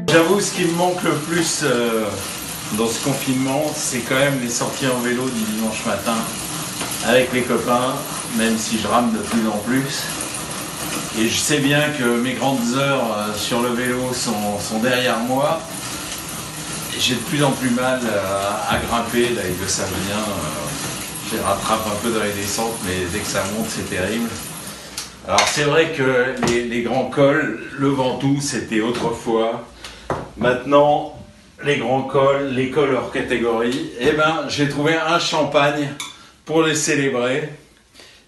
J'avoue, ce qui me manque le plus dans ce confinement, c'est quand même les sorties en vélo du dimanche matin avec les copains, même si je rame de plus en plus. Et je sais bien que mes grandes heures sur le vélo sont derrière moi. J'ai de plus en plus mal à grimper, là, et que ça vient. Je rattrape un peu dans les descentes, mais dès que ça monte, c'est terrible. Alors c'est vrai que les grands cols, le Ventoux, c'était autrefois. Maintenant, les grands cols, les cols hors catégorie, eh ben, j'ai trouvé un champagne pour les célébrer.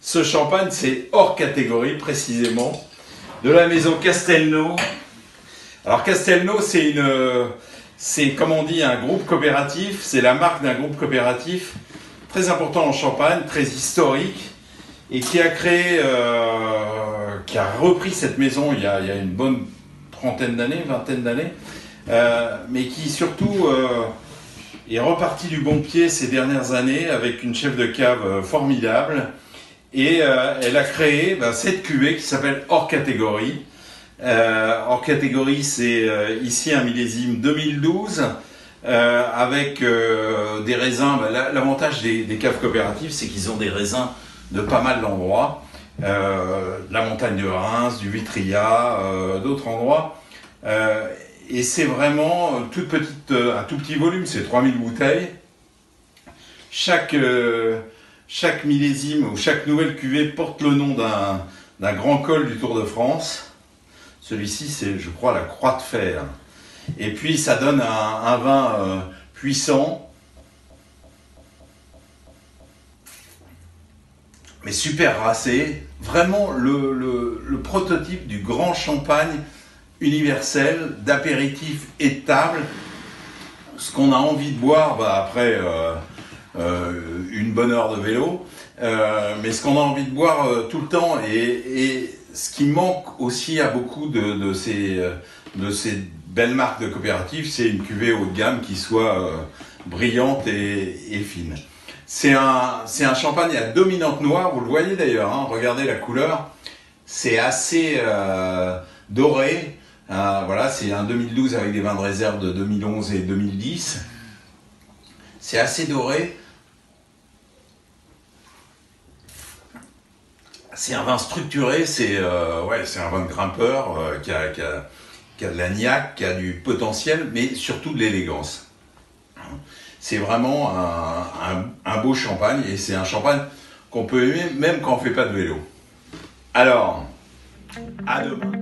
Ce champagne, c'est hors catégorie, précisément, de la maison Castelnau. Alors Castelnau, c'est comme on dit, un groupe coopératif, c'est la marque d'un groupe coopératif très important en Champagne, très historique, et qui a créé, qui a repris cette maison il y a une bonne trentaine d'années, vingtaine d'années, mais qui surtout est reparti du bon pied ces dernières années avec une chef de cave formidable, et elle a créé cette cuvée qui s'appelle hors catégorie. Hors catégorie, c'est ici un millésime 2012 avec des raisins. L'avantage des caves coopératives, c'est qu'ils ont des raisins de pas mal d'endroits, la montagne de Reims, du Vitria, d'autres endroits. Et c'est vraiment un tout petit volume, c'est 3000 bouteilles. Chaque millésime ou chaque nouvelle cuvée porte le nom d'un grand col du Tour de France. Celui-ci, c'est, je crois, la Croix de Fer. Et puis, ça donne un vin puissant, mais super racé. Vraiment le prototype du grand champagne universel, d'apéritif et de table. Ce qu'on a envie de boire après une bonne heure de vélo, mais ce qu'on a envie de boire tout le temps, et ce qui manque aussi à beaucoup de ces belles marques de coopératives, c'est une cuvée haut de gamme qui soit brillante et fine. C'est un champagne à dominante noire, vous le voyez d'ailleurs, hein, regardez la couleur, c'est assez doré. Voilà, c'est un 2012 avec des vins de réserve de 2011 et 2010. C'est assez doré. C'est un vin structuré, c'est un vin de grimpeur qui a de la niaque, qui a du potentiel, mais surtout de l'élégance. C'est vraiment un beau champagne, et c'est un champagne qu'on peut aimer même quand on ne fait pas de vélo. Alors, à demain.